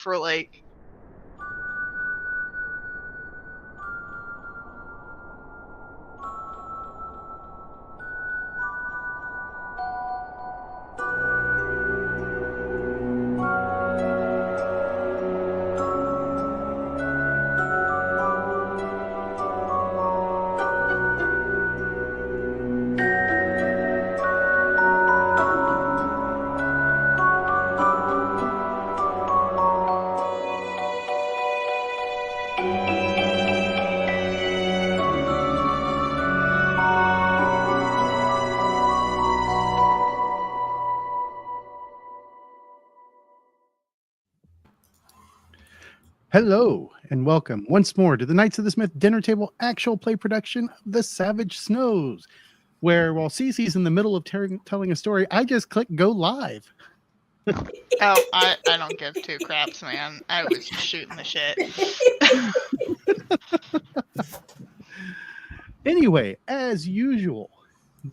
for like. Hello and welcome once more to the Knights of the Smith Dinner Table actual play production of The Savage Snows, where while Cece's in the middle of telling a story, I just click go live. Oh, I don't give two craps, man. I was just shooting the shit. Anyway, as usual,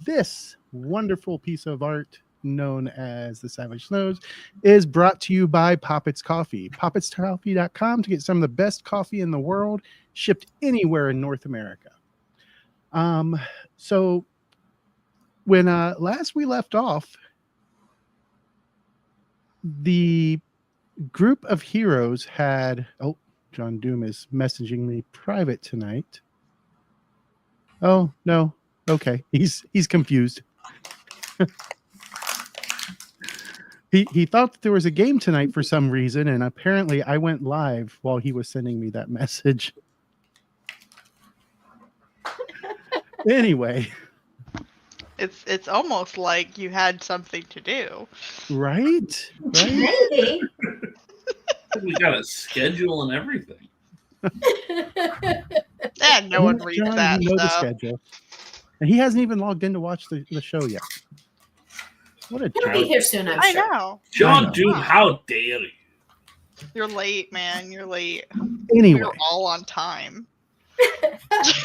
this wonderful piece of art known as The Savage Snows is brought to you by Poppets Coffee. PoppetsCoffee.com to get some of the best coffee in the world, shipped anywhere in North America. So when last we left off, the group of heroes had... Oh, John Doom is messaging me private tonight. Oh, no. Okay. He's confused. He thought that there was a game tonight for some reason, and apparently I went live while he was sending me that message. Anyway. It's almost like you had something to do. Right? Maybe. We got a schedule and everything. No one reads John, that you know the stuff. schedule. And he hasn't even logged in to watch the show yet. What a He'll be jerk. here soon, I'm I sure. know. John Doom, how dare you? You're late, man. You're late. Anyway. We're all on time.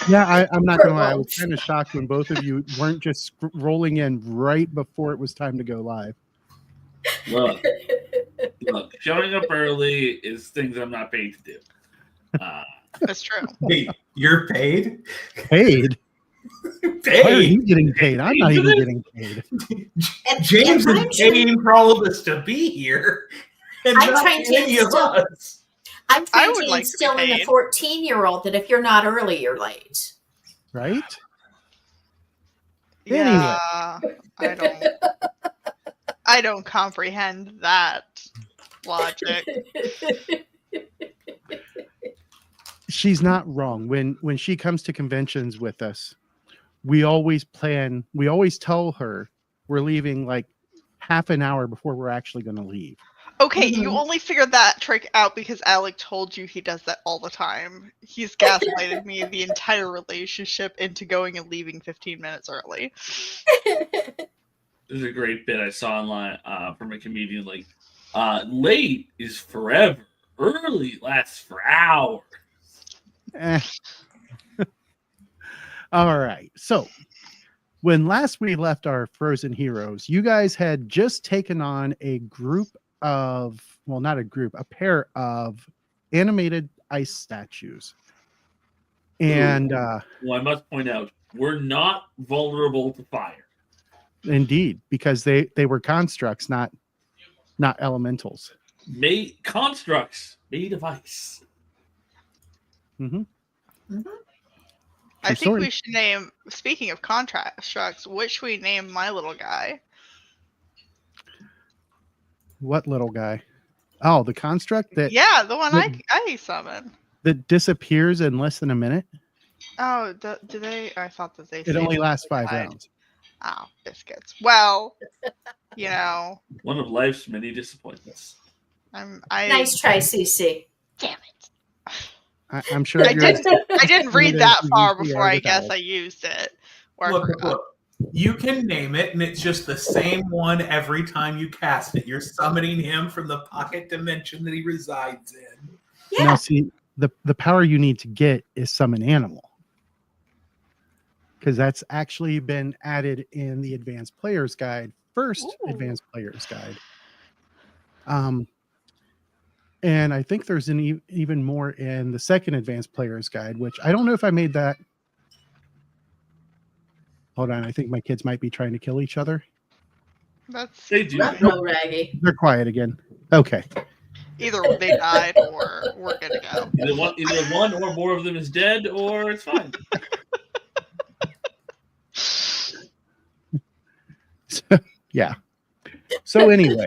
Yeah, I'm not going to lie. I was kind of shocked when both of you weren't just rolling in right before it was time to go live. Look, showing up early is things I'm not paid to do. That's true. Wait, you're paid? Paid? Paid? Why are you getting paid? I'm not even getting paid. James is paying for all of us to be here. And I'm not trying to any of instill- us. I'm I trying would to like to be instill in the paid. 14-year-old that if you're not early, you're late. Right? Yeah, I don't comprehend that logic. She's not wrong. When she comes to conventions with us, we always tell her we're leaving like half an hour before we're actually going to leave. Okay, you only figured that trick out because Alec told you he does that all the time. He's gaslighted me the entire relationship into going and leaving 15 minutes early. There's a great bit I saw online from a comedian like, late is forever. Early lasts for hours. All right. So when last we left our frozen heroes, you guys had just taken on a group of, well, not a group, a pair of animated ice statues. And well, I must point out, we're not vulnerable to fire. Indeed, because they were constructs, not elementals. Constructs made of ice. Mm-hmm. Mm-hmm. I think we should name, speaking of constructs, what should we name my little guy? What little guy? Oh, the construct that... Yeah, the one I summoned. That disappears in less than a minute? Oh, do they? I thought that they... It only lasts 5 rounds. Oh, biscuits. Well, you know... One of life's many disappointments. Nice try, CC. Damn it. I'm sure I didn't read that far before I guess I used it. Look, you can name it, and it's just the same one every time you cast it. You're summoning him from the pocket dimension that he resides in. Yeah. Now, see, the power you need to get is summon animal. Because that's actually been added in the Advanced Player's Guide, first Advanced Player's Guide. And I think there's even more in the second advanced player's guide, which I don't know if I made that. Hold on, I think my kids might be trying to kill each other. That's They do. fine. No, Raggy. They're quiet again. Okay. Either they died or we're good to go. Either one or more of them is dead, or it's fine. Yeah. So anyway,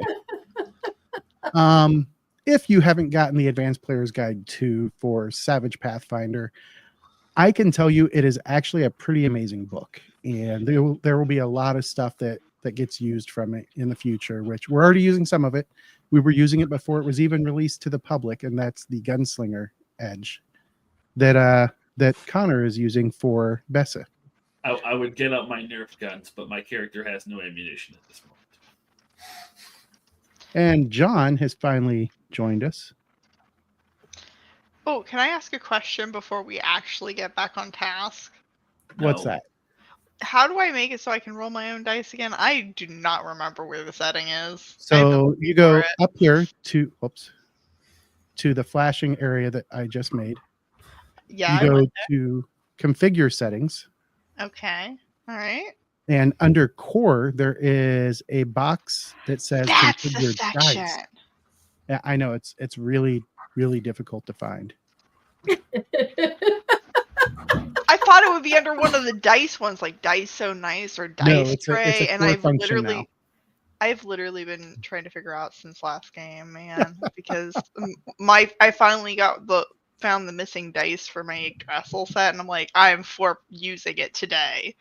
if you haven't gotten the Advanced Player's Guide 2 for Savage Pathfinder, I can tell you it is actually a pretty amazing book, and there will be a lot of stuff that gets used from it in the future, which we're already using some of it. We were using it before it was even released to the public, and that's the Gunslinger Edge that Connor is using for Bessa. I would get up my Nerf guns, but my character has no ammunition at this moment. And John has finally joined us. Oh, can I ask a question before we actually get back on task? What's No. that? How do I make it so I can roll my own dice again? I do not remember where the setting is. So you go for it. up here to the flashing area that I just made. Yeah. You go to configure settings, Okay. All right. and under core there is a box that says That's the configure section. dice. Yeah, I know it's really difficult to find. I thought it would be under one of the dice ones, like Dice So Nice or Dice it's a Tray, and core I've function now. literally been trying to figure out since last game, man, because I finally found the missing dice for my Dressel set, and I'm like, I'm for using it today.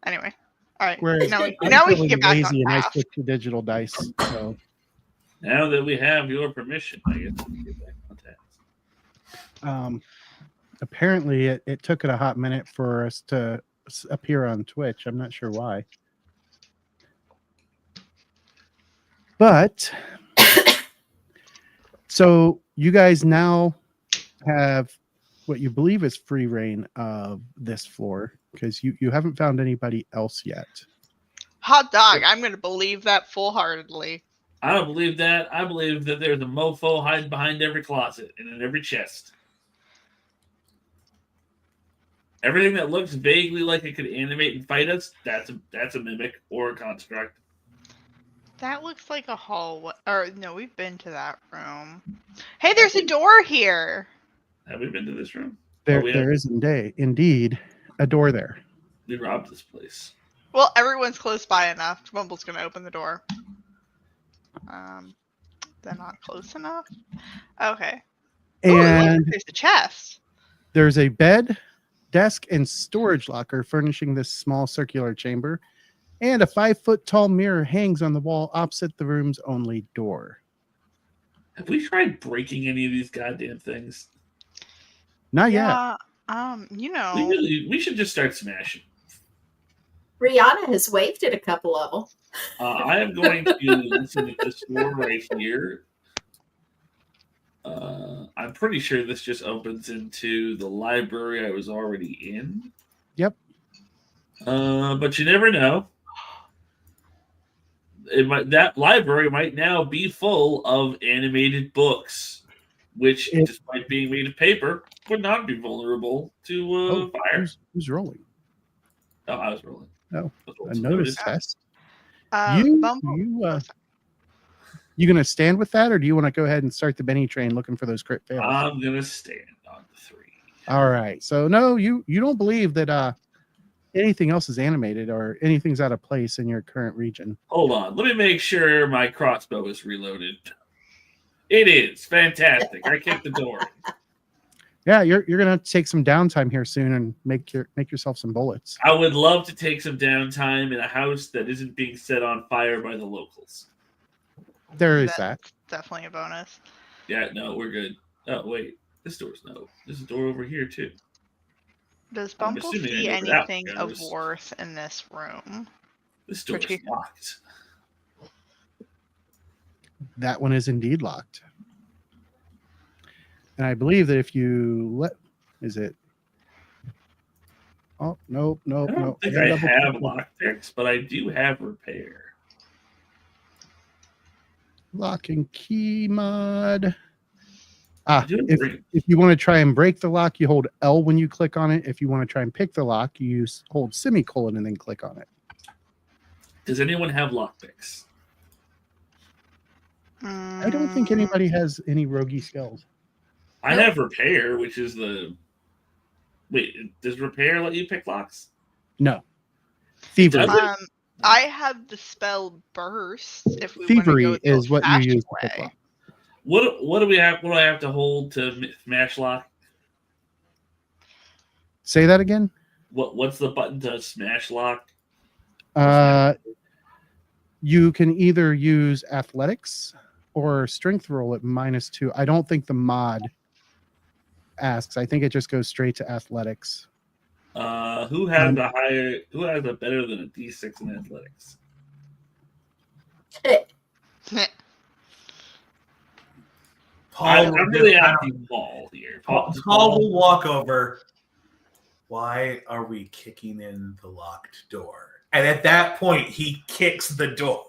Anyway, all right. Whereas Now we I'm can feeling get back on lazy and I task. switched to digital dice. So Now that we have your permission, I guess we can get back on task. apparently it took it a hot minute for us to appear on Twitch. I'm not sure why. But so you guys now have what you believe is free reign of this floor, because you haven't found anybody else yet. Hot dog. I'm going to believe that full-heartedly. I don't believe that. I believe that there's a mofo hiding behind every closet and in every chest. Everything that looks vaguely like it could animate and fight us, that's a mimic or a construct. That looks like a hallway. Or no, we've been to that room. Hey, there's a door here. Have we been to this room? There, we there is indeed a door there. We robbed this place. Well, everyone's close by enough. Bumble's gonna open the door. They're not close enough. Okay. Ooh, look, And there's a chest. there's a bed, desk, and storage locker furnishing this small circular chamber. And a 5-foot-tall mirror hangs on the wall opposite the room's only door. Have we tried breaking any of these goddamn things? Not yet. Yeah. We should just start smashing. Rihanna has waved at a couple of them. I am going to listen to this door right here. I'm pretty sure this just opens into the library I was already in. Yep. But you never know. That library might now be full of animated books, which, despite being made of paper, would not be vulnerable to fire. Who's rolling? Oh, I was rolling. Oh, I was a rolling. notice test. Bumble. You gonna stand with that, or do you want to go ahead and start the Benny train looking for those crit fails? I'm gonna stand on the 3. All right. So no, you don't believe that anything else is animated or anything's out of place in your current region. Hold on. Let me make sure my crossbow is reloaded. It is. Fantastic. I kicked the door. Yeah, you're gonna take some downtime here soon and make yourself some bullets. I would love to take some downtime in a house that isn't being set on fire by the locals. There is that. That's definitely a bonus. Yeah, no, we're good. Oh, wait. This door's no. There's a door over here, too. Does I'm Bumble assuming I see know where that anything of goes. worth in this room? This door's Particular- locked. That one is indeed locked. And I believe that if you is it? Oh, nope. I don't think I have lockpicks, but I do have repair. Lock and key mod. Ah, Do it if, great. if you want to try and break the lock, you hold L when you click on it. If you want to try and pick the lock, you hold semicolon and then click on it. Does anyone have lockpicks? I don't think anybody has any roguey skills. I Nope. have repair, which is the. Wait, does repair let you pick locks? No. Thievery. Does it? I have the spell burst. If we Thievery want to go is what you use to pick way. lock. What do we have? What do I have to hold to smash lock? Say that again. What's the button to smash lock? You can either use athletics or strength roll at -2. I don't think the mod asks. I think it just goes straight to athletics. Who has the higher? Who has a better than a D6 in athletics? I'm really asking Paul here. Paul will walk over. Why are we kicking in the locked door? And at that point, he kicks the door.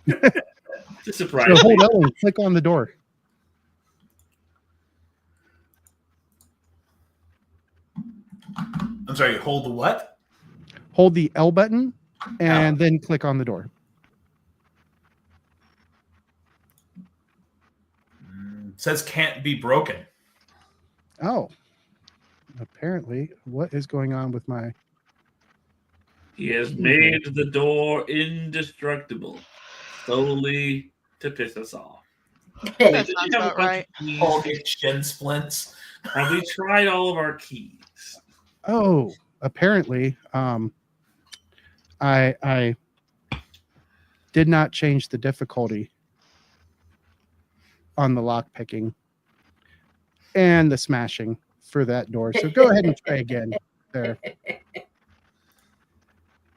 Just So surprising. hold L and click on the door. I'm sorry, hold the what? Hold the L button and then click on the door. Says can't be broken. Oh. Apparently, what is going on with my... He has made the door indestructible, solely to piss us off. That You sounds have a about bunch right. of keys. Paul gets shin splints. Have we tried all of our keys? Oh, apparently, I did not change the difficulty on the lock picking and the smashing for that door. So go ahead and try again there.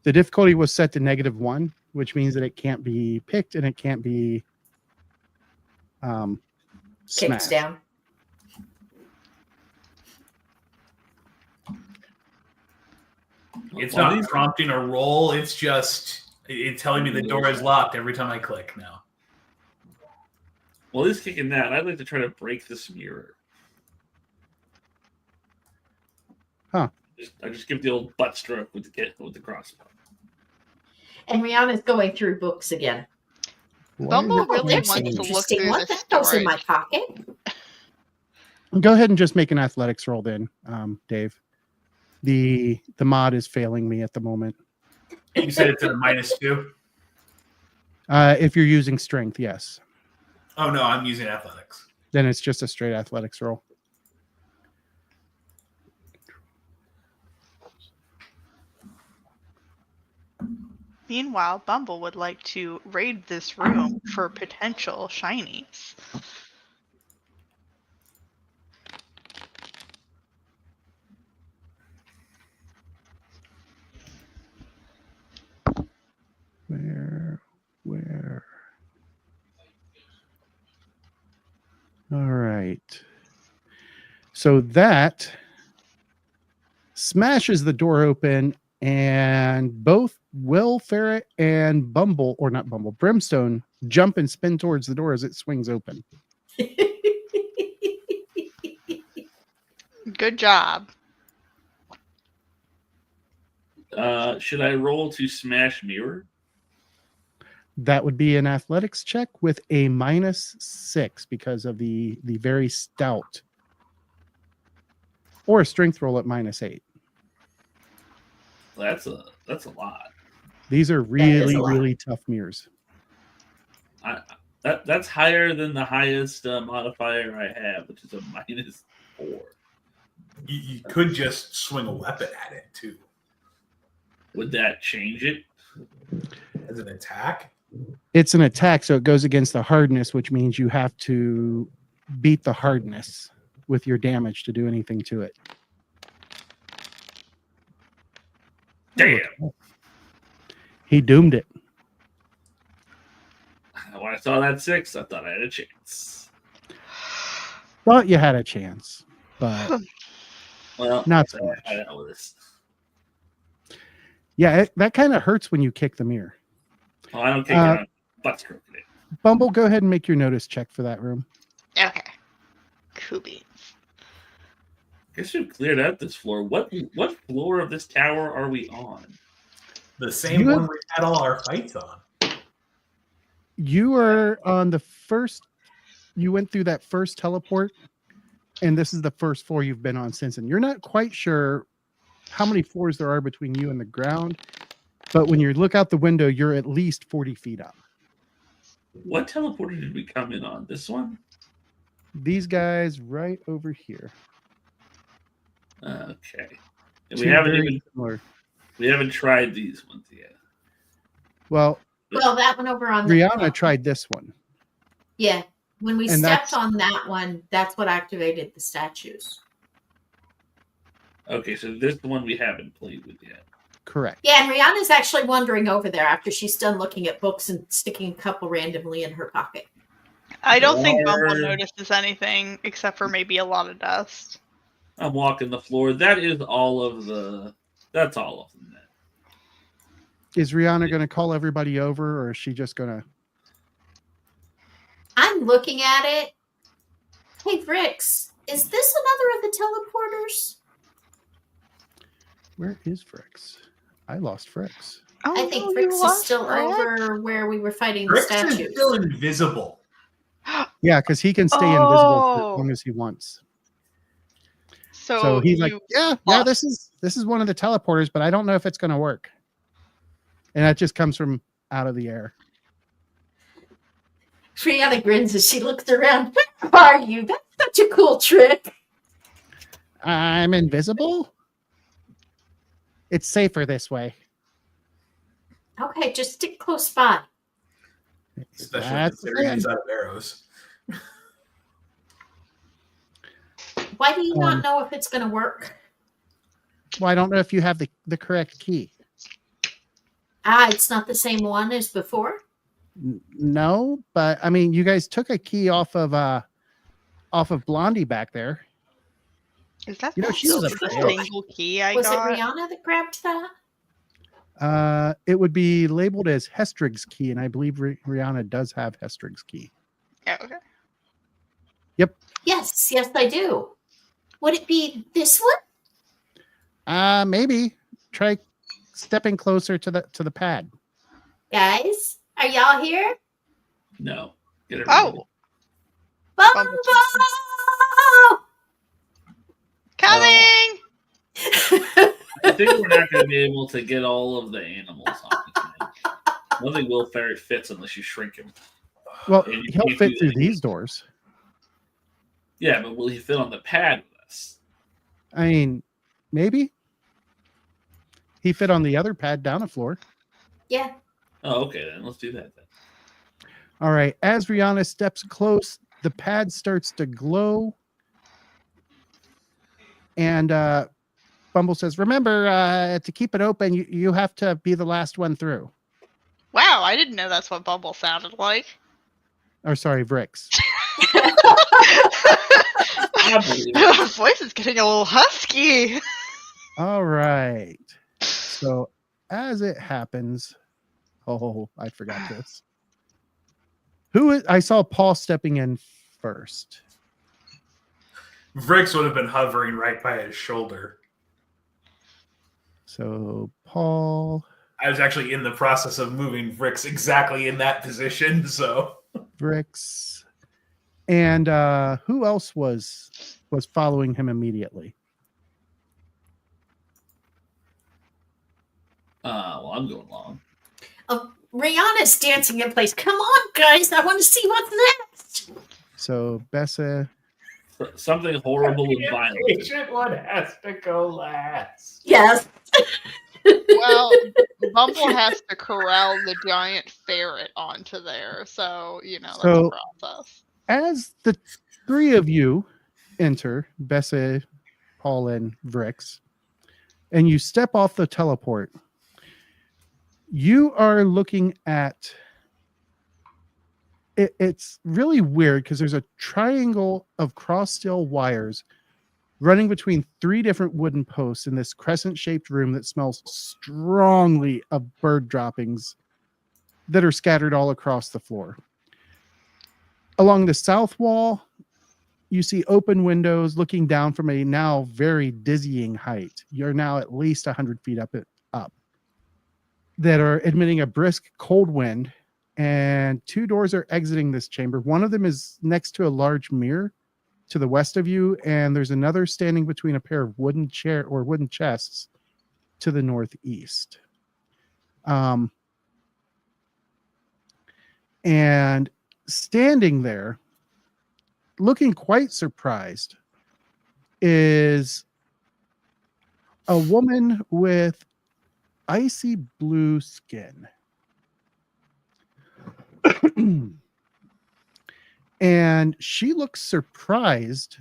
The difficulty was set to -1, which means that it can't be picked and it can't be Kicks smashed. down. It's Well, not these- prompting a roll. It's just it's telling me the door is locked every time I click now. Well, he's kicking that. I'd like to try to break this mirror. Huh. I just give the old butt stroke with the crossbow. And Rihanna's going through books again. Bumble Why is it really That's wants to look interesting. through What the that goes in my storage. pocket? Go ahead and just make an athletics roll then, Dave. The mod is failing me at the moment. You said it's at a -2. If you're using strength, yes. Oh no, I'm using athletics. Then it's just a straight athletics roll. Meanwhile, Bumble would like to raid this room for potential shinies. Where? All right. So that smashes the door open, and both Will Ferret and Bumble, or not Bumble, Brimstone, jump and spin towards the door as it swings open. Good job. Should I roll to smash mirror? That would be an athletics check with a -6 because of the very stout, or a strength roll at -8. That's a lot. These are is really, a lot. really tough mirrors. That's higher than the highest modifier I have, which is a -4. You could just swing a weapon at it too Would that change it? as an attack. It's an attack, so it goes against the hardness, which means you have to beat the hardness with your damage to do anything to it. Damn. He doomed it. When I saw that 6, I thought I had a chance. Thought you had a chance, but Well, Not so much. I know this. yeah, that kind of hurts when you kick the mirror. Well, I don't kick Uh, it on butt stroking it. Bumble, go ahead and make your notice check for that room. Okay. Cool beans. Guess we've cleared out this floor. What floor of this tower are we on? The same one we had all our fights on. You are on the first. You went through that first teleport, and this is the first floor you've been on since. And you're not quite sure how many floors there are between you and the ground, but when you look out the window, you're at least 40 feet up. What teleporter did we come in on? This one? These guys right over here. Okay. And Two we haven't very even similar. we haven't tried these ones yet. Well, Well, that one over on the Rihanna tried this one. Yeah. When we And stepped that's- on that one, that's what activated the statues. Okay, so this is the one we haven't played with yet. Correct. Yeah, and Rihanna's actually wandering over there after she's done looking at books and sticking a couple randomly in her pocket. I don't think Bumble Or- notices anything except for maybe a lot of dust. I'm walking the floor. That is all of the. That's all of them. Then. Is Rihanna going to call everybody over, or is she just going to? I'm looking at it. Hey, Vrix, is this another of the teleporters? Where is Frix? I lost Frix. Oh, I think no, Vrix you is lost still Rex? over where we were fighting the Rex is statues. still invisible. Yeah, because he can stay invisible for Oh. as long as he wants. So, So he's like, you- yeah, lost. this is one of the teleporters, but I don't know if it's going to work. And that just comes from out of the air. Rihanna grins as she looks around. Where are you? That's such a cool trick. I'm invisible. It's safer this way. Okay, just stick close by. Especially That's considering it. he's out of arrows. Why do you not know if it's going to work? Well, I don't know if you have the correct key. It's not the same one as before. No, but I mean, you guys took a key off of Blondie back there. is that You know, the she was a the bitch. single key I Was got? it Rihanna that grabbed that? It would be labeled as Hestrig's key, and I believe Rihanna does have Hestrig's key. Yeah, okay. Yes, I do. Would it be this one? Maybe try stepping closer to the pad. Guys, are y'all here? No. Get it. Oh, Bumble! coming! I think we're not going to be able to get all of the animals on tonight. I don't think Will Ferret fits unless you shrink him. Well, And you he'll can't fit do through that. these doors. Yeah, but will he fit on the pad with us? I mean, maybe he fit on the other pad down the floor. Yeah. Oh, okay, then let's do that then. All right. As Rihanna steps close, the pad starts to glow. And Bumble says, remember, to keep it open, you have to be the last one through. Wow, I didn't know that's what Bumble sounded like. Or sorry, Vrix. I believe it. His voice is getting a little husky. All right. So as it happens, oh, I forgot this. I saw Paul stepping in first. Vrix would have been hovering right by his shoulder. So Paul, I was actually in the process of moving Vrix exactly in that position, so Vrix, and who else was following him immediately? Well, I'm going long. Rihanna's dancing in place. Come on, guys. I want to see what's next. So Bessa, Something horrible and violent. Patient one has to go last. Yes. Well, Bumble has to corral the giant ferret onto there, so that's So- a process. as the three of you enter, Bessa, Paul, and Vrix, and you step off the teleport, you are looking at it. It's really weird because there's a triangle of cross steel wires running between three different wooden posts in this crescent-shaped room that smells strongly of bird droppings that are scattered all across the floor. Along the south wall, you see open windows looking down from a now very dizzying height. You're now at least 100 feet up that are admitting a brisk cold wind, and 2 doors are exiting this chamber. One of them is next to a large mirror to the west of you, and there's another standing between a pair of wooden chests to the northeast. And standing there, looking quite surprised, is a woman with icy blue skin. And she looks surprised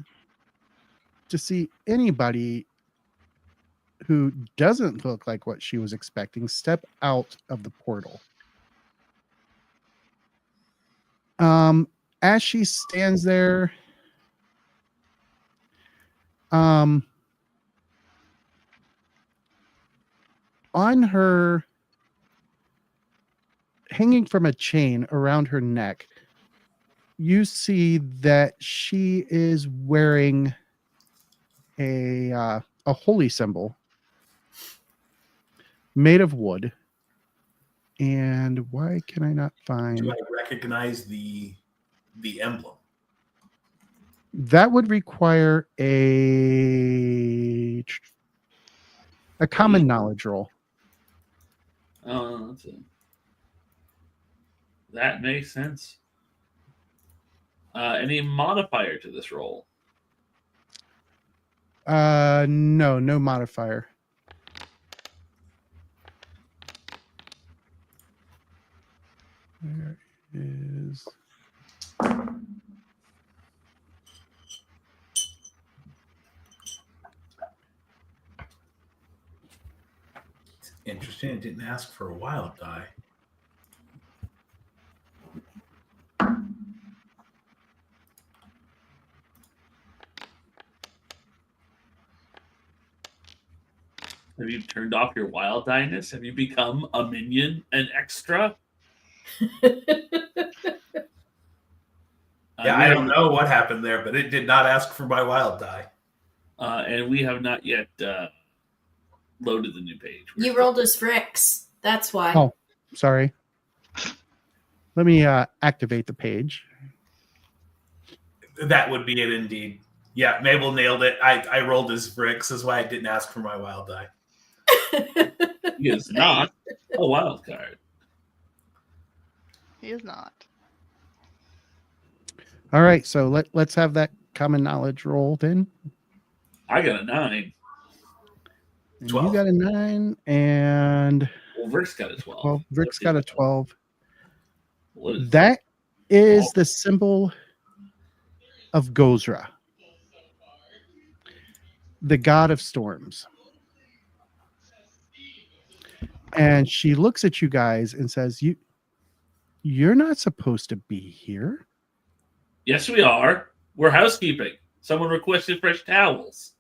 to see anybody who doesn't look like what she was expecting step out of the portal. As she stands there, on her, hanging from a chain around her neck, you see that she is wearing a holy symbol made of wood. And why can I not find? Do I recognize the emblem? That would require a common knowledge roll. Oh, that's it. That makes sense. Any modifier to this roll? No modifier. There is. It's interesting. It didn't ask for a wild die. Have you turned off your wild die-ness? Have you become a minion, an extra? Yeah, I don't know what happened there, but it did not ask for my wild die. And we have not yet loaded the new page. You rolled as Fricks. That's why. Oh, sorry. Let me activate the page. That would be it indeed. Yeah, Mabel nailed it. I rolled as bricks. That's why I didn't ask for my wild die. He is not a wild card. He is not. All right, so let's have that common knowledge roll then. I got a 9. And 12. you got a 9, and Well, Rick's got a 12. well, Rick's got a 12. What is That is the symbol of Gozra, the god of storms. And she looks at you guys and says, You're not supposed to be here. Yes, we are. We're housekeeping. Someone requested fresh towels.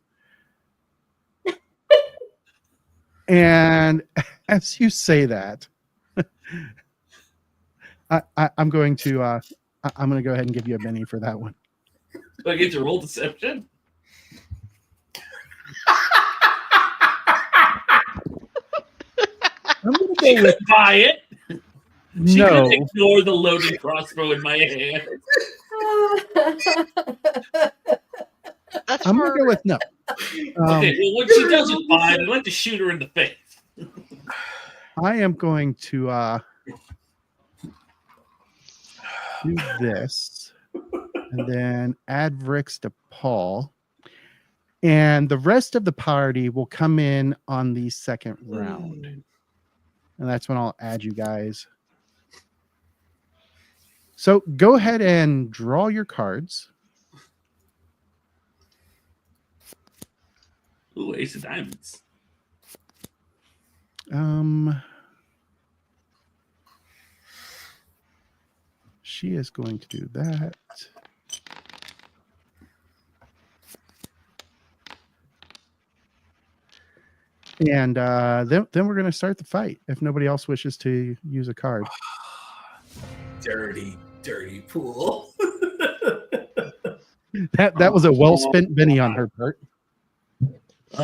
And as you say that, I'm going to go ahead and give you a Benny for that one. Do I get to roll deception? I'm going She to go with could buy it. She no. could ignore the loading crossbow in my hand. That's I'm for going to go with no. Okay, well, when she doesn't buy it, I'd like to shoot her in the face. I am going to do this and then add Vrix to Paul. And the rest of the party will come in on the second round. And that's when I'll add you guys. So go ahead and draw your cards. Ooh, ace of diamonds. She is going to do that. And then we're going to start the fight if nobody else wishes to use a card. Dirty pool. That was a well spent Benny on her part. It's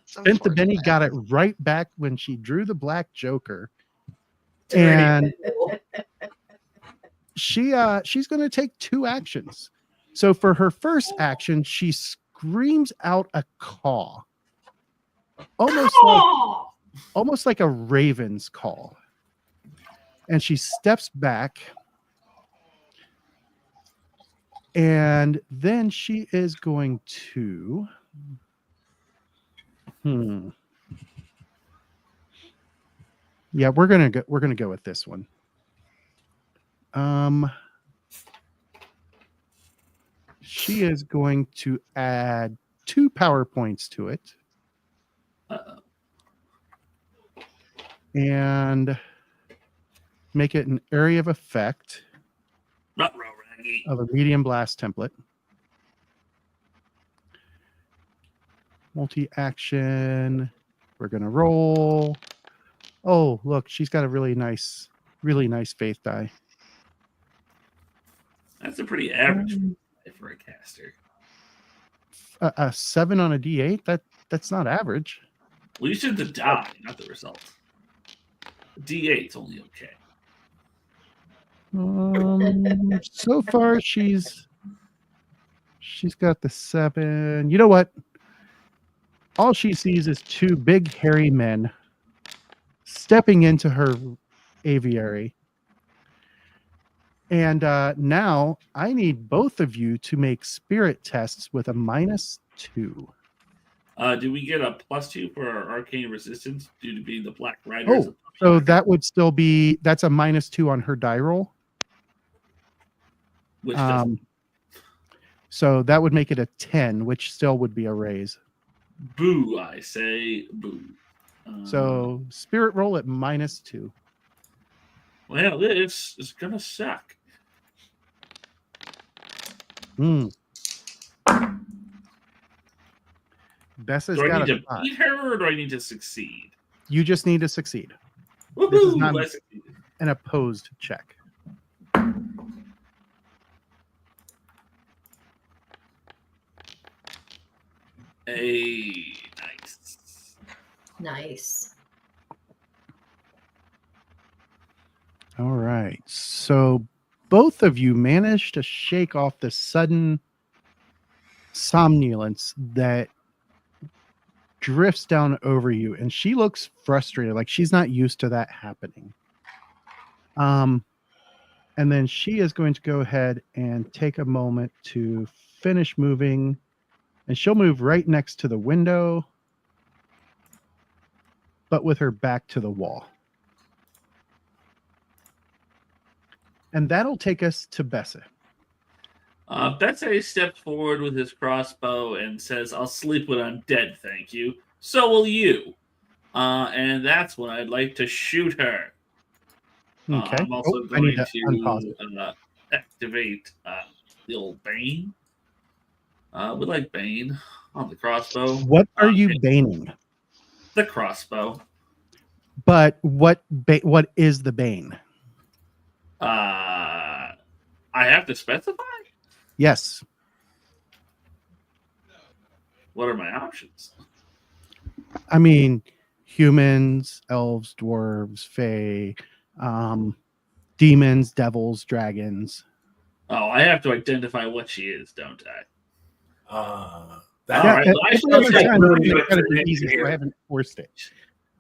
Spent the Benny, unfortunate. got it right back when she drew the black Joker. Pretty And cool. she's going to take 2 actions. So for her first action, she screams out a caw, almost like a raven's call, and she steps back, and then she is going to yeah, we're gonna go with this one. She is going to add 2 power points to it. And make it an area of effect of a medium blast template. Multi-action. We're gonna roll. Oh, look, she's got a really nice faith die. That's a pretty average for a caster. A 7 on a D8. That's not average. Well, you said the die, not the result. D8's only okay. So far she's got the 7. You know what? All she sees is 2 big hairy men stepping into her aviary. And now I need both of you to make spirit tests with a -2. Do we get a +2 for our arcane resistance due to being the Black Riders? Oh, so that would still be, that's a -2 on her die roll. Which does So that would make it a 10, which still would be a raise. boo, I say boo. So spirit roll at -2. Well, this is gonna suck. Bessa's Do I got need a to 5. beat her or do I need to succeed? You just need to succeed. Woohoo! not- I succeeded. An opposed check. Hey, nice. Nice. All right. So both of you managed to shake off the sudden somnolence that drifts down over you, and she looks frustrated, like she's not used to that happening. And then she is going to go ahead and take a moment to finish moving, and she'll move right next to the window, but with her back to the wall. And that'll take us to Bessa. Betsy steps forward with his crossbow and says, "I'll sleep when I'm dead, thank you. So will you." And that's when I'd like to shoot her. Okay. I'm also I need going to unpause it. to activate the old Bane. We like Bane on the crossbow. What are you baning? The crossbow. But what is the bane? I have to specify? Yes. What are my options? I mean, humans, elves, dwarves, fae, demons, devils, dragons. Oh, I have to identify what she is, don't I? That Yeah, right, I well, I shall understand take- it's gotta be easy, so I haven't forced it.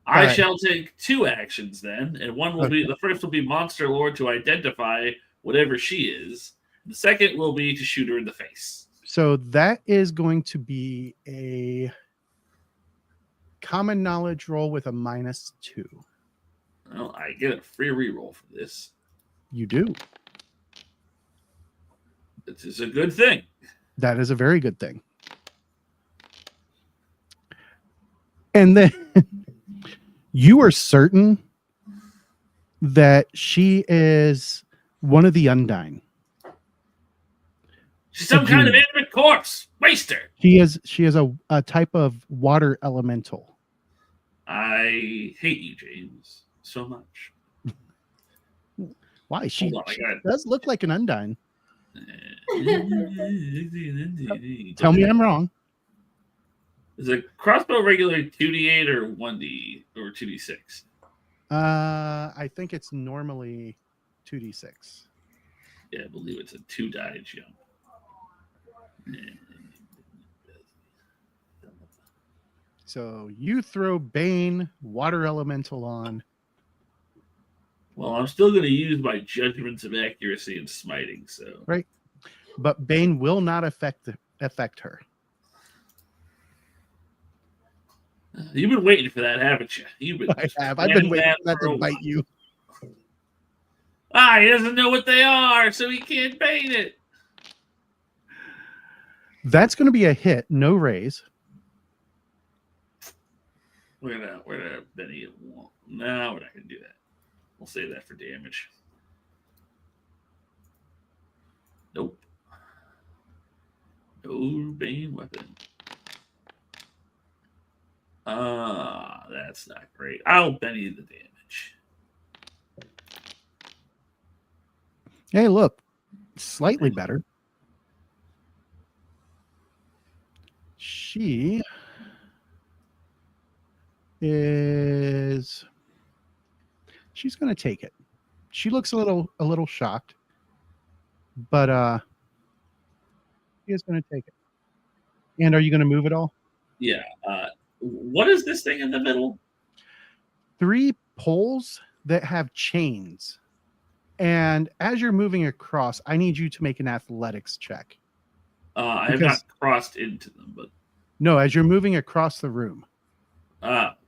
I Alright. shall take 2 actions then, and one will be the first will be Monster Lord to identify whatever she is. The second will be to shoot her in the face. So that is going to be a common knowledge roll with a -2. Well, I get a free reroll for this. You do. This is a good thing. That is a very good thing. And then you are certain that she is one of the Undyne. She's some kind of animate corpse. Waste her. She is a type of water elemental. I hate you, James, so much. Why? She Hold on, I got it. does look like an Undyne. Tell me I'm wrong. Is a crossbow regular 2d8 or 1d or 2d6? I think it's normally 2d6. Yeah, I believe it's a 2-die jump. So you throw Bane Water Elemental on. Well, I'm still going to use my judgments of accuracy and smiting. So Right. But Bane will not affect her. You've been waiting for that, haven't you? You've been I have. I've been waiting for that to bite you. He doesn't know what they are, so he can't bait it. That's going to be a hit. No raise. We're gonna Benny it won't. No, we're not gonna do that. We'll save that for damage. Nope. No Bane weapon. That's not great. I'll Benny the damage. Hey, look. Slightly better. She's going to take it. She looks a little shocked, but she is going to take it. And are you going to move it all? Yeah. What is this thing in the middle? 3 poles that have chains. And as you're moving across, I need you to make an athletics check. I have not crossed into them, but no, as you're moving across the room.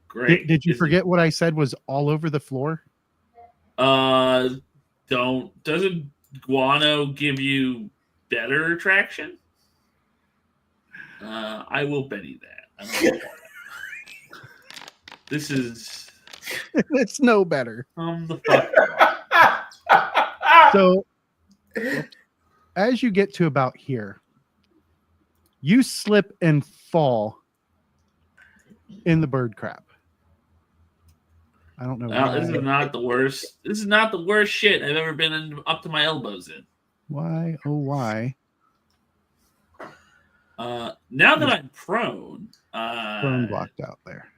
Great. Did you forget what I said was all over the floor? Doesn't guano give you better traction? I will Benny that. I don't know. This is it's no better. The fuck. So as you get to about here, you slip and fall in the bird crap. I don't know. Well, this is not the worst. This is not the worst shit I've ever been up to my elbows in. Why? Oh, why? Now that I'm prone, Prone blocked out there.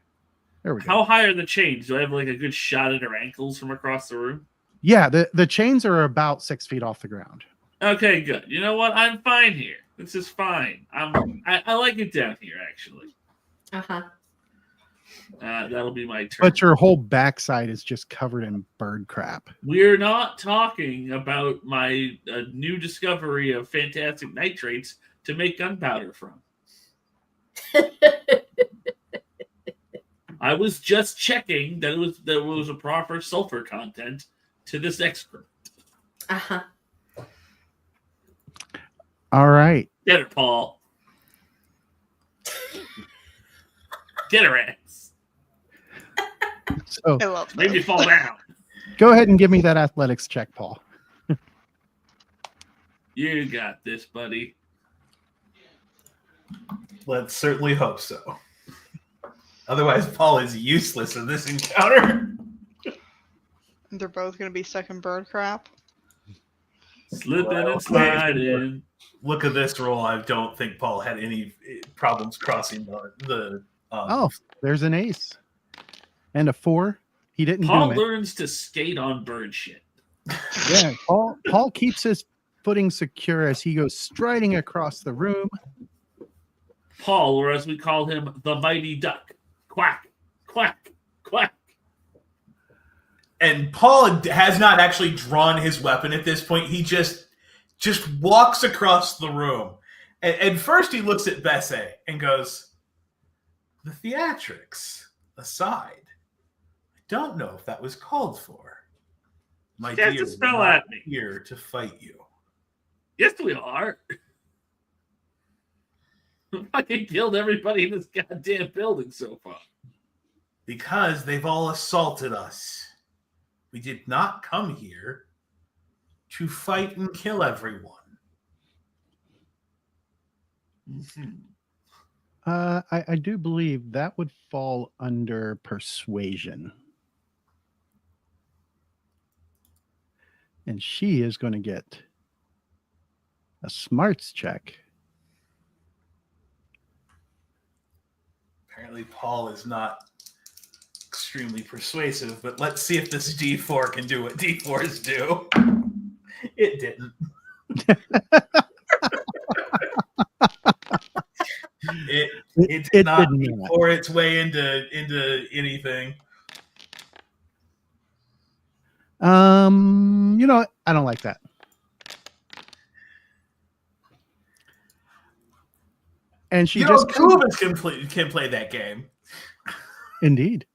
There we go. How high are the chains? Do I have like a good shot at her ankles from across the room? Yeah, the chains are about 6 feet off the ground. Okay, good. You know what? I'm fine here. This is fine. I like it down here, actually. Uh-huh. That'll be my turn. But your whole backside is just covered in bird crap. We're not talking about my new discovery of fantastic nitrates to make gunpowder from. I was just checking that there was a proper sulfur content to this excrement. Uh-huh. All right. Get her, Paul. Get her ass. So I love Maybe this. fall down. go ahead and give me that athletics check, Paul. You got this, buddy. Let's certainly hope so. Otherwise, Paul is useless in this encounter. They're both going to be stuck in bird crap. Slipping Well, and sliding. Look at this roll. I don't think Paul had any problems crossing the Oh, there's an ace. And a 4. He didn't Paul do it. learns to skate on bird shit. Yeah, Paul keeps his footing secure as he goes striding across the room. Paul, or as we call him, the mighty duck. Quack, quack, quack. And Paul has not actually drawn his weapon at this point. He just walks across the room. And first he looks at Bessie and goes, the theatrics aside, I don't know if that was called for. My Cast dear, a spell we're not at me. here to fight you. Yes, we are. Fucking killed everybody in this goddamn building so far. Because they've all assaulted us. We did not come here to fight and kill everyone. Mm-hmm. I do believe that would fall under persuasion. And she is going to get A smarts check. Apparently, Paul is not extremely persuasive, but let's see if this D4 can do what D4s do. It didn't. It did not pour its way into anything. You know what? I don't like that. And she just two of us can play that game. Indeed.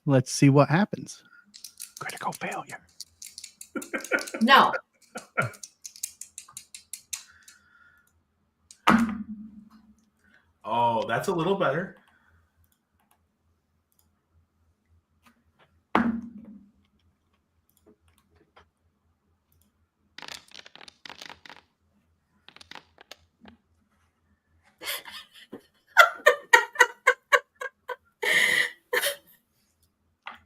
Let's see what happens. Critical failure. No. Oh, that's a little better.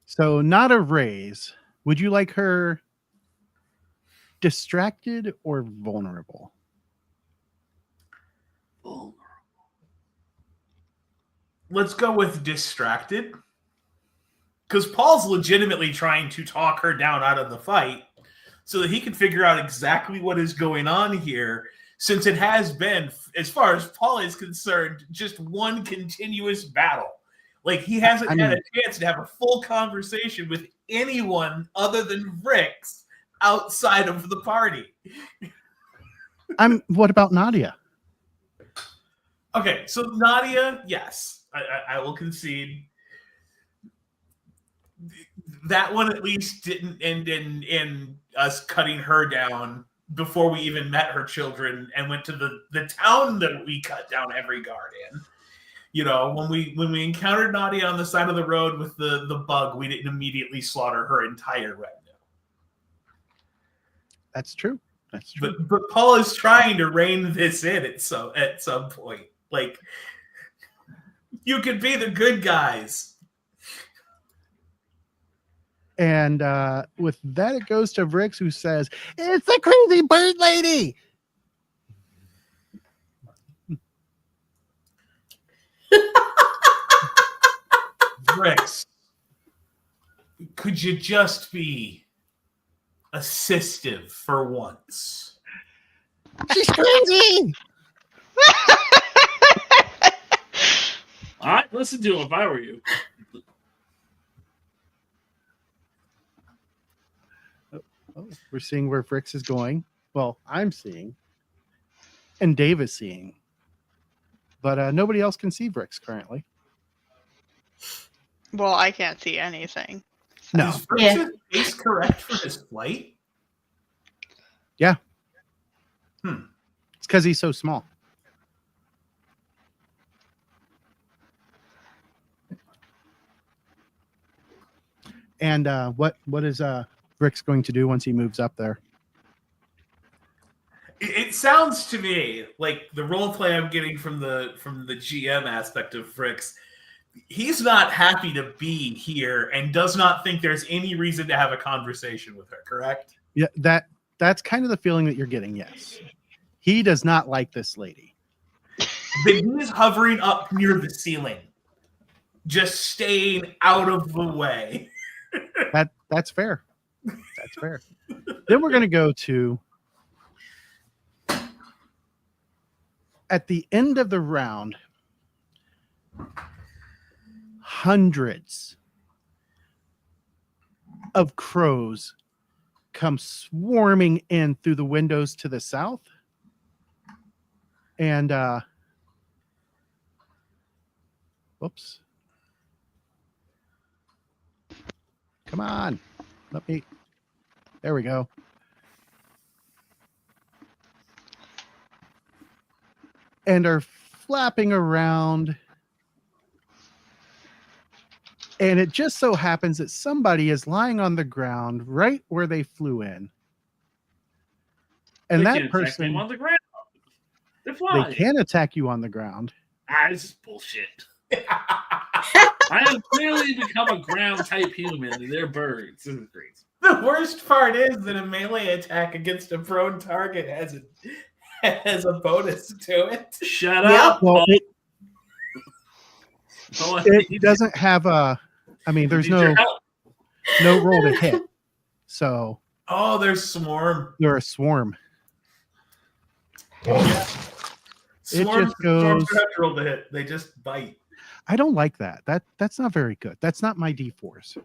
So not a raise. Would you like her distracted or vulnerable? Let's go with distracted. Because Paul's legitimately trying to talk her down out of the fight so that he can figure out exactly what is going on here, since it has been, as far as Paul is concerned, just one continuous battle. Like, he hasn't had a chance to have a full conversation with anyone other than Vrix outside of the party. What about Nadia? Okay, so Nadia, yes, I will concede. That one at least didn't end in us cutting her down before we even met her children and went to the town that we cut down every guard in. You know, when we encountered Nadia on the side of the road with the bug, we didn't immediately slaughter her entire retinue. That's true. That's true. But Paul is trying to rein this in at some point. Like, you could be the good guys. And with that, it goes to Vrix, who says, "It's the crazy bird lady." Vrix, could you just be assistive for once? She's crazy. I'd listen to him if I were you. Oh, we're seeing where Vrix is going. Well, I'm seeing, and Dave is seeing, but nobody else can see Vrix currently. Well, I can't see anything. No. Is Vrix's face correct for his flight? Yeah. It's because he's so small. And what is Vrix going to do once he moves up there? It sounds to me like the role play I'm getting from the GM aspect of Vrix. He's not happy to be here and does not think there's any reason to have a conversation with her. Correct? Yeah, that's kind of the feeling that you're getting. Yes, he does not like this lady. Then he is hovering up near the ceiling, just staying out of the way. That's fair. That's fair. Then we're going to go to, at the end of the round, hundreds of crows come swarming in through the windows to the south. And whoops. Come on. There we go. And are flapping around. And it just so happens that somebody is lying on the ground right where they flew in. And that person on the ground. They can attack you on the ground. This is bullshit. I have clearly become a ground type human, and they're birds. This is great. The worst part is that a melee attack against a prone target has a bonus to it. Shut Yep. up. Well, Oh, it doesn't have a. I mean, there's no roll to hit, so Oh, there's Swarm. you're a swarm. Swarms just goes- don't have to roll to hit. They just bite. I don't like that. That's not very good. That's not my D4s.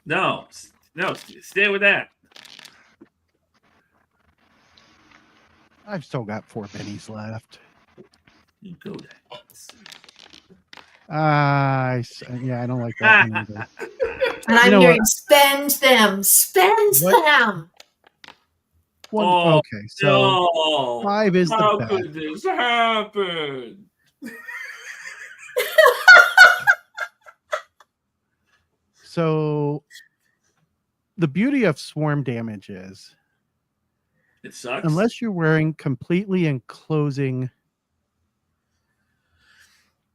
No, stay with that. I've still got 4 bennies left. You go there. Yeah, I don't like that one either. And I'm know hearing spend them, spend What? them. One, Oh, okay, so No. 5 is the How best. could this happen? So the beauty of swarm damage is, It sucks. unless you're wearing completely enclosing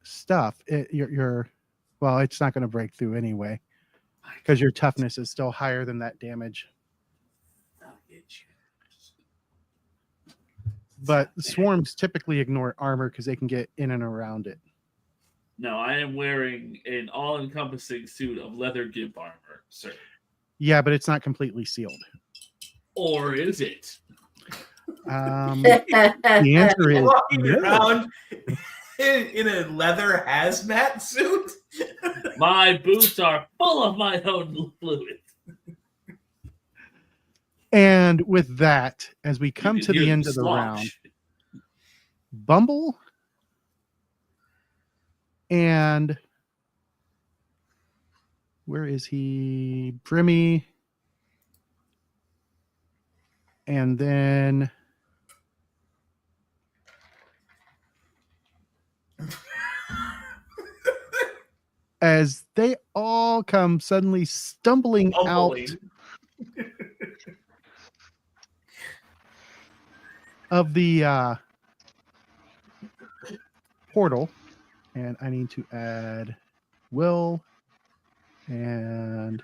stuff, you're well, it's not going to break through anyway because your toughness is still higher than that damage. I'll get you. But swarms typically ignore armor because they can get in and around it. No, I am wearing an all-encompassing suit of leather gimp armor, sir. Yeah, but it's not completely sealed. Or is it? The answer is Walking no. around in a leather hazmat suit. My boots are full of my own fluid. And with that, as we come You to can the hear end of the slosh. round, Bumble and where is he? Brimmy. And then as they all come suddenly stumbling out Humbling. of the portal, and I need to add Will and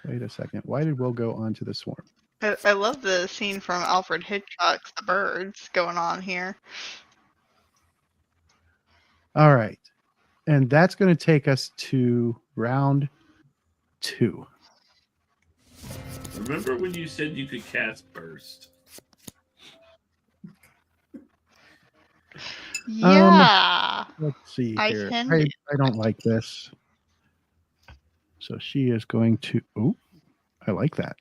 wait a second. Why did Will go onto the swarm? I love the scene from Alfred Hitchcock's The Birds going on here. All right. And that's going to take us to round 2. Remember when you said you could cast burst? Yeah. Let's see I here. can- I don't like this. So she is going to. Oh, I like that.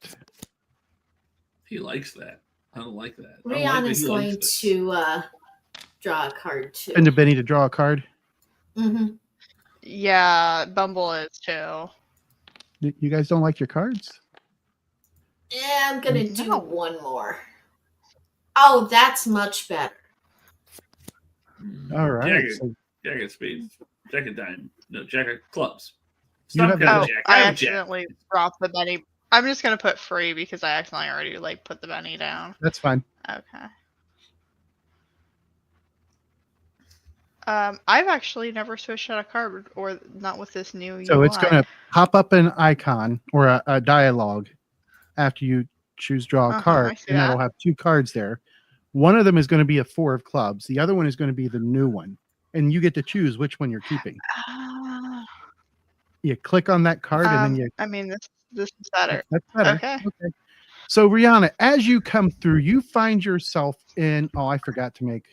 He likes that. I don't like that. I don't like that Rihanna's he going likes this. to draw a card too. And to Benny to draw a card. hmm Yeah, Bumble is too. You guys don't like your cards? Yeah, I'm gonna do No. one more. Oh, that's much better. All right. Jack, So Jack of spades. Jack of dime. No, Jack of clubs. You Stop have counting Oh, Jack. I have Jack. accidentally dropped the Benny. I'm just gonna put free because I accidentally already put the Benny down. that's fine. Okay. I've actually never switched out a card, or not with this new. So it's UI. going to pop up an icon or a dialogue after you choose draw a Uh-huh, I card, see and that'll that. have 2 cards there. One of them is going to be a 4 of clubs. The other one is going to be the new one, and you get to choose which one you're keeping. Ah, You click on that card, and then you. I mean, this is better. That's better. Okay. So Rihanna, as you come through, you find yourself in. Oh, I forgot to make,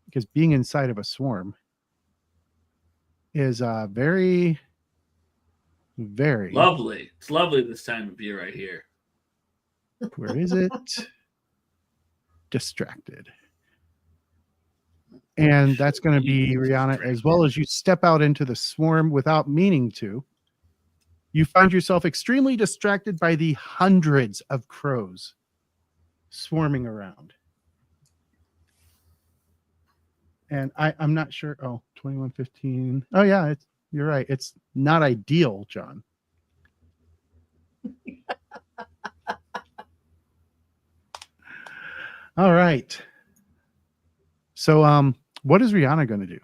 because being inside of a swarm is very, very Lovely. It's lovely this time of year right here. Where is it? Distracted. And that's going to be Rihanna, as well as you step out into the swarm without meaning to. You find yourself extremely distracted by the hundreds of crows swarming around. And I'm not sure. Oh, 2115. Oh, yeah, you're right. It's not ideal, John. All right. So what is Rihanna going to do?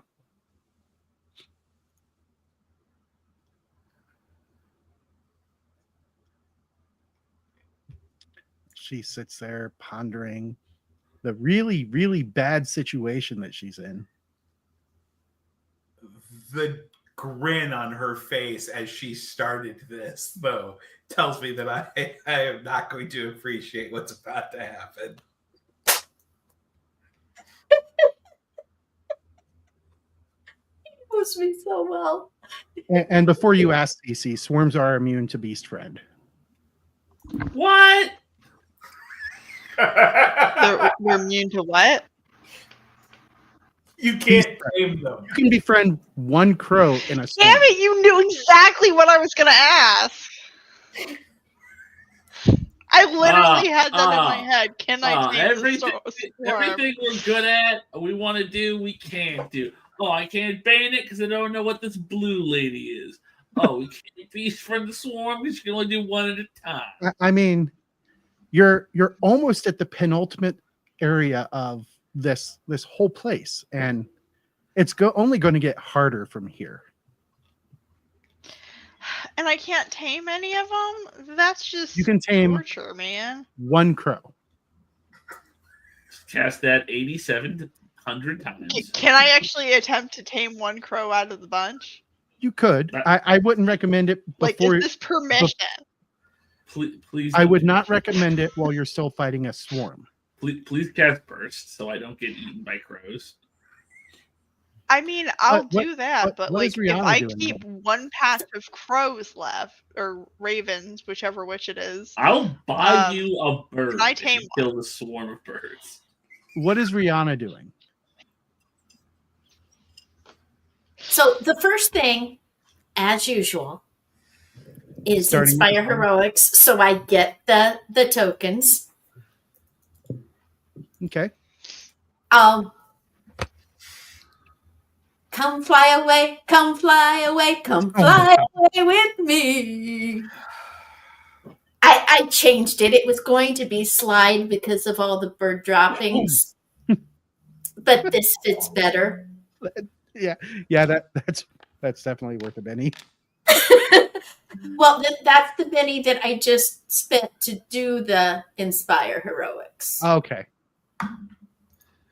she sits there pondering the really, really bad situation that she's in. The grin on her face as she started this, though, tells me that I am not going to appreciate what's about to happen. He knows me so well. And before you ask, CC, swarms are immune to Beast Friend. What? They're immune to what? You can't tame them. You can befriend one crow in a storm. Damn it, you knew exactly what I was gonna ask. I literally had that in my head. Can I tame the swarm? Everything we're good at, we want to do, we can't do. Oh, I can't ban it because I don't know what this blue lady is. Oh, we can't befriend the swarm because you can only do one at a time. I mean, you're almost at the penultimate area of this whole place, and it's only going to get harder from here. And I can't tame any of them? That's just You can tame torture, man. one crow. Cast that 8,700 times. Can I actually attempt to tame one crow out of the bunch? You could. I wouldn't recommend it Like, before. is this permission? Please. I would not recommend it while you're still fighting a swarm. Please cast burst so I don't get eaten by crows. I mean, I'll What- do that, what- but what is like, if Rihanna I doing keep one patch of crows left, or ravens, whichever which it is, I'll buy Um, you a bird can I if tame you kill the swarm of birds. What is Rihanna doing? So the first thing, as usual, is Starting with Inspire the phone. Heroics. So I get the tokens. Okay. Come fly away, come fly away, come fly away with me. I changed it. It was going to be slide because of all the bird droppings. But this fits better. Yeah, that's definitely worth a penny. Well, that's the penny that I just spent to do the Inspire Heroics. Okay.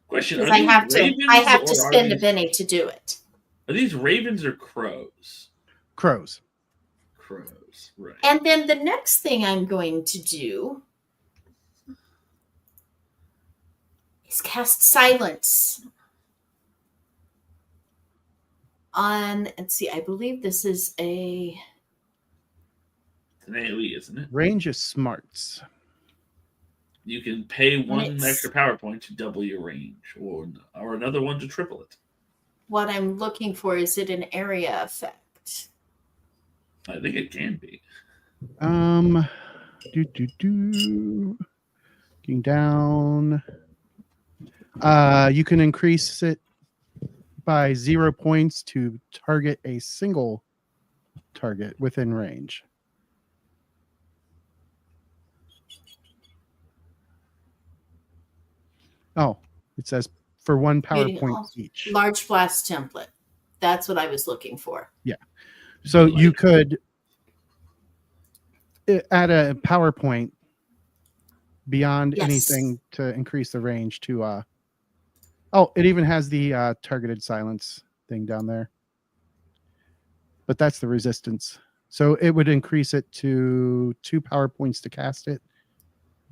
Question: Because Are I these have to ravens or are spend a these- penny to do it. Are these ravens or crows? Crows. Crows, right? And then the next thing I'm going to do is cast silence on, let's see, I believe this is a, It's an AoE, isn't it? Range is smarts. You can pay one It's- extra power point to double your range, or another one to triple it. what I'm looking for, is it an area effect? I think it can be. Getting down. You can increase it by 0 points to target a single target within range. Oh, it says for one power Reading point all. each. Large blast template. That's what I was looking for. So you could add a PowerPoint beyond Yes. anything to increase the range to oh, it even has the targeted silence thing down there. But that's the resistance. So it would increase it to 2 PowerPoints to cast it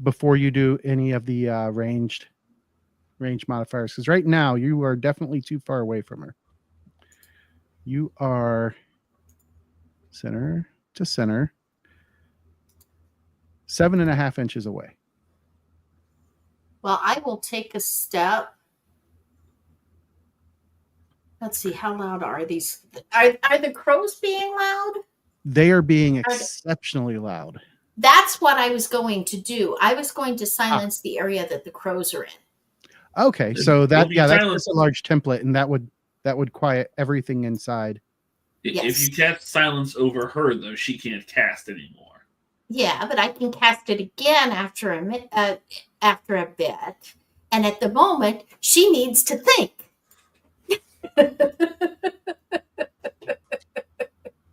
before you do any of the range modifiers. Because right now you are definitely too far away from her. You are center to center, 7.5 inches away. Well, I will take a step. Let's see, how loud are these? Are the crows being loud? They are being exceptionally loud. That's what I was going to do. I was going to silence the area that the crows are in. Okay, so It'll that be that's silenced. just a large template, and that would quiet everything inside. If Yes. you cast silence over her, though, she can't cast anymore. Yeah, but I can cast it again after a bit. And at the moment, she needs to think.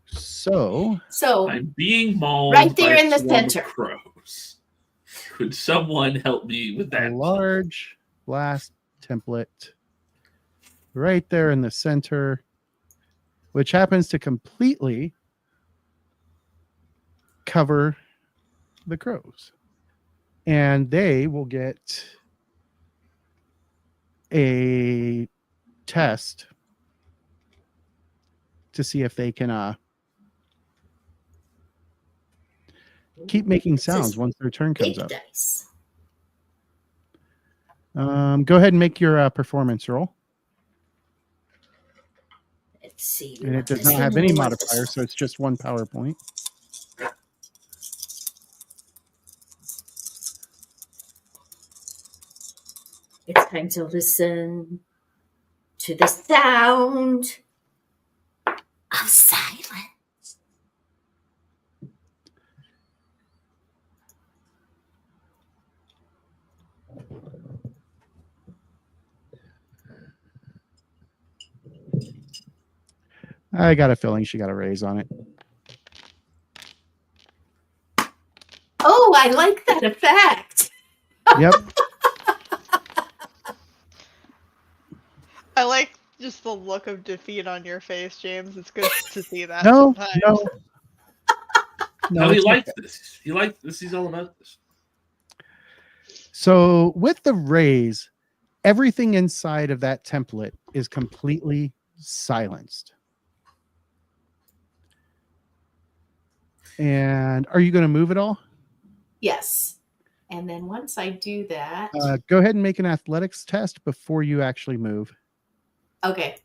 So So I'm being mauled Right there by in the a swarm of center. crows. Could someone help me with a that? large blast template right there in the center, which happens to completely cover the crows. And they will get a test to see if they can keep making sounds once their turn comes Big up. dice. Go ahead and make your performance roll. Let's see. And it does not have any modifier, so it's just 1 power point. It's time to listen to the sound of silence. I got a feeling she got a raise on it. Oh, I like that effect. Yep. I like just the look of defeat on your face, James. It's good to see that No, sometimes. no. No, he it's likes okay. this. He likes this. He's all about this. So with the raise, everything inside of that template is completely silenced. And are you going to move at all? Yes. And then once I do that, Go ahead and make an athletics test before you actually move. okay.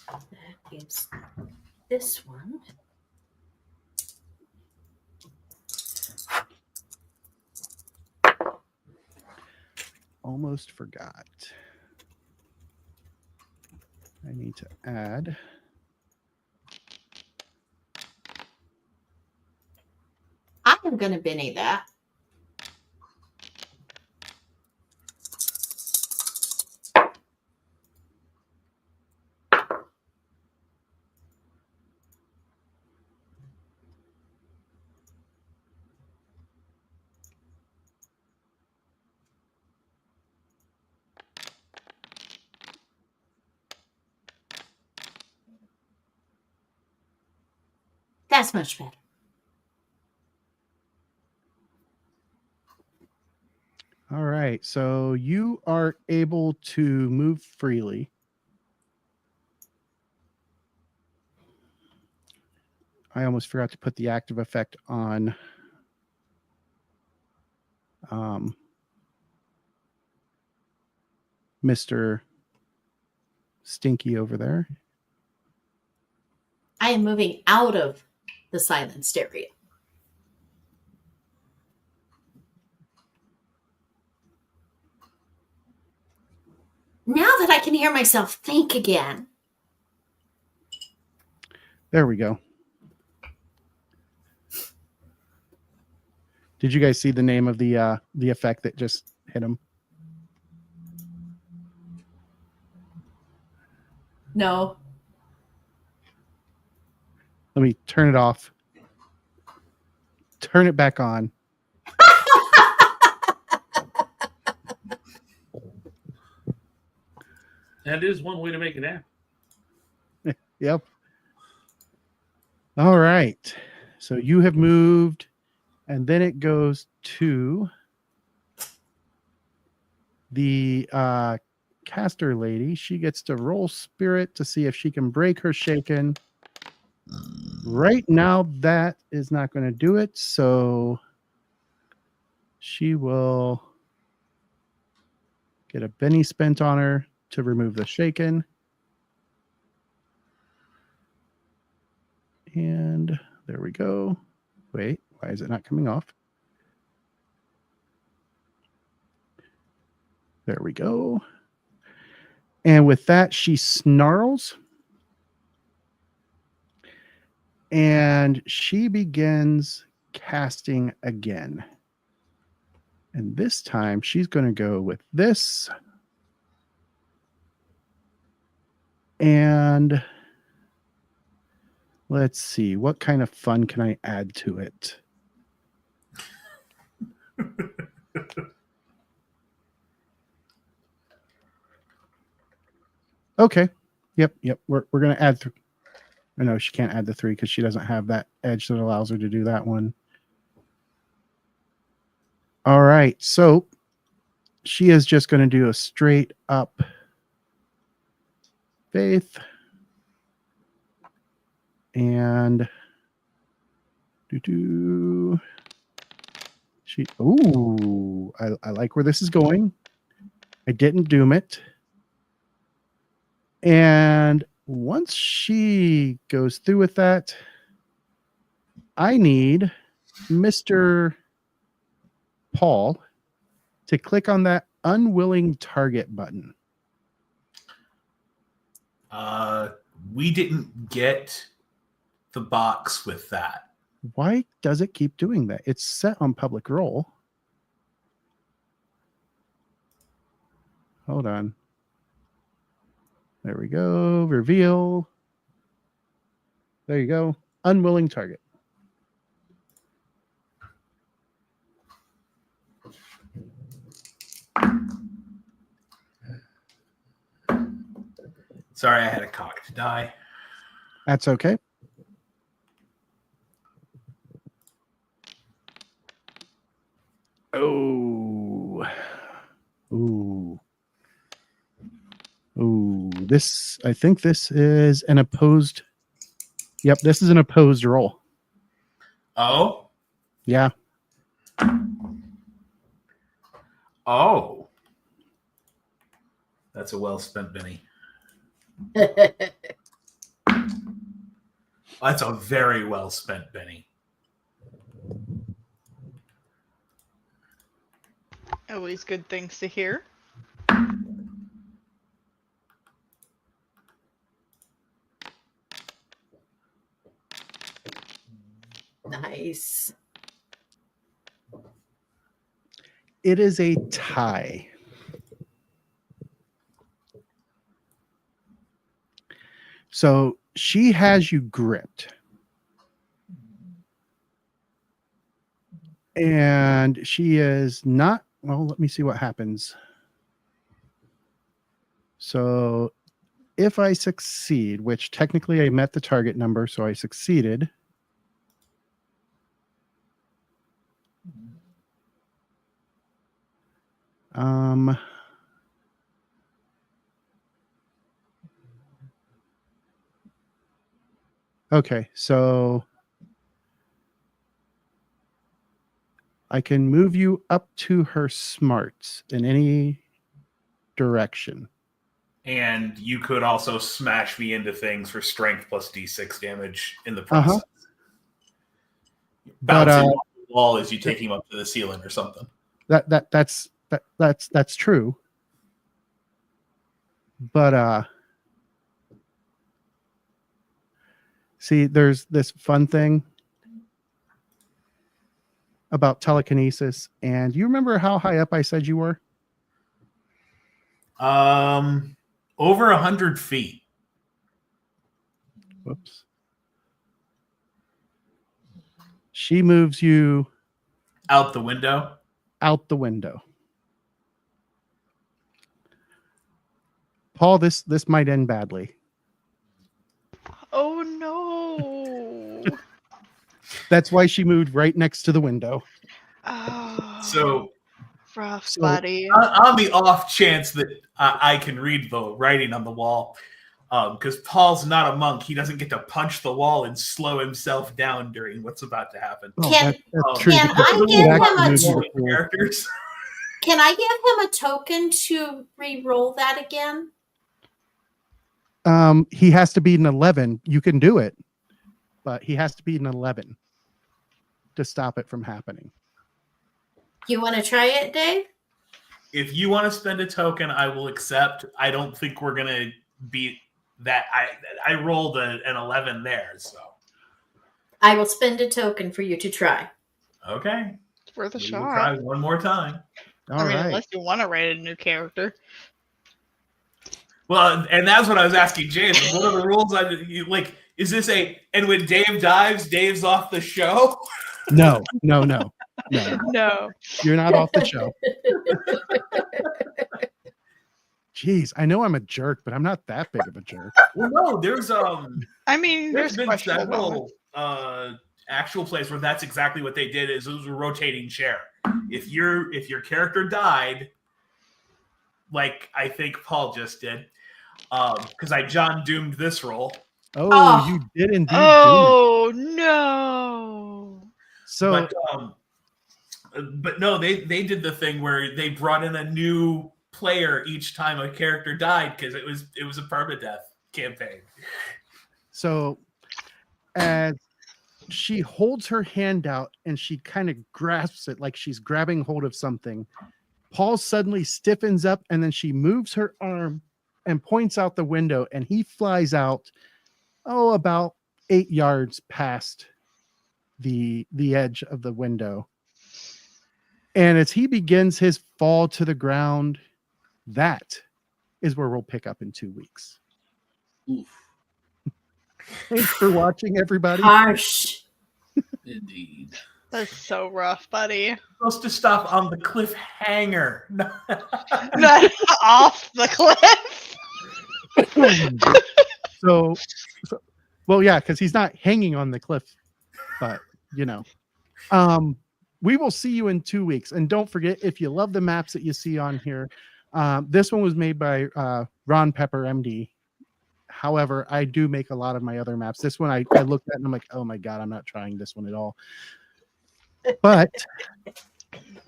That is this one. Almost forgot. I need to add. I'm going to Benny that. That's much better. All right. So you are able to move freely. I almost forgot to put the active effect on Mr. Stinky over there. I am moving out of the silenced area. Now that I can hear myself think again. There we go. Did you guys see the name of the effect that just hit him? No. Let me turn it off. Turn it back on. That is one way to make it happen. Yep. All right. So you have moved, and then it goes to the caster lady. She gets to roll spirit to see if she can break her shaken. Right now, that is not going to do it. So she will get a Benny spent on her to remove the shaken. And there we go. Wait, why is it not coming off? There we go. And with that, she snarls. And she begins casting again. And this time she's going to go with this. And let's see, what kind of fun can I add to it? Okay. Yep. We're going to add. No, she can't add the 3 because she doesn't have that edge that allows her to do that one. All right. So she is just going to do a straight up faith. And I like where this is going. I didn't doom it. And once she goes through with that, I need Mr. Paul to click on that unwilling target button. We didn't get the box with that. Why does it keep doing that? It's set on public role. Hold on. There we go. Reveal. There you go. Unwilling target. Sorry, I had a cocked die. That's okay. Oh. Ooh. Ooh. This, I think this is an opposed. Yep, this is an opposed roll. Oh? Yeah. Oh. That's a well-spent Benny. That's a very well-spent Benny. Always good things to hear. Nice. It is a tie. So she has you gripped. And she is not, well, let me see what happens. So if I succeed, which technically I met the target number, so I succeeded. Okay, so I can move you up to her smarts in any direction. And you could also smash me into things for strength plus d6 damage in the process. Bouncing off the wall as you take him up to the ceiling or something. That's true. But see, there's this fun thing about telekinesis. And you remember how high up I said you were? Over 100 feet. Whoops. She moves you out the window. Out the window. Paul, this might end badly. Oh no. That's why she moved right next to the window. Oh, So rough, buddy. On the off chance that I can read the writing on the wall, because Paul's not a monk, he doesn't get to punch the wall and slow himself down during what's about to happen. Can I give him a token to re-roll that again? He has to beat an 11. You can do it, but he has to beat an 11 to stop it from happening. You want to try it, Dave? If you want to spend a token, I will accept. I don't think we're going to beat that. I rolled an 11 there, so. I will spend a token for you to try. Okay. Worth a We will shot. try one more time. All I mean, right. unless you want to write a new character. Well, and that's what I was asking James. What are the rules? Like, is this a, and when Dave dives, Dave's off the show? No. No. You're not off the show. Jeez, I know I'm a jerk, but I'm not that big of a jerk. Well, no, there's I mean, there's there's been questionable several actual plays where that's exactly what they did. Is it was a rotating chair. If your character died, like I think Paul just did, because I John Doomed this roll. Oh, you did indeed. Oh no! So, But no, they did the thing where they brought in a new player each time a character died because it was a permadeath campaign. so as she holds her hand out and she kind of grasps it like she's grabbing hold of something, Paul suddenly stiffens up and then she moves her arm and points out the window, and he flies out, about 8 yards past the edge of the window. And as he begins his fall to the ground, that is where we'll pick up in 2 weeks. Oof. Thanks for watching, everybody. Harsh. Indeed. That's so rough, buddy. Supposed to stop on the cliffhanger. Not off the cliff. so well, yeah, because he's not hanging on the cliff, but we will see you in 2 weeks. And don't forget, if you love the maps that you see on here, this one was made by Ron Pepper, MD. However, I do make a lot of my other maps. This one I looked at and I'm like, oh my God, I'm not trying this one at all. But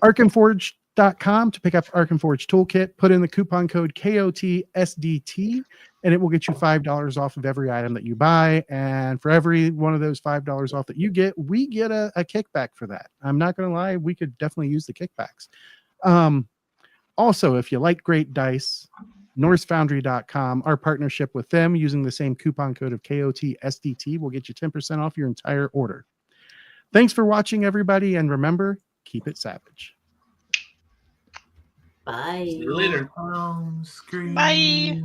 ArkenForge.com to pick up Arkenforge Toolkit, put in the coupon code KOTSDT, and it will get you $5 off of every item that you buy. And for every one of those $5 off that you get, we get a kickback for that. I'm not going to lie, we could definitely use the kickbacks. Also, if you like great dice, NorseFoundry.com, our partnership with them using the same coupon code of KOTSDT will get you 10% off your entire order. Thanks for watching, everybody, and remember, keep it savage. Bye. See you later. Scream. Bye.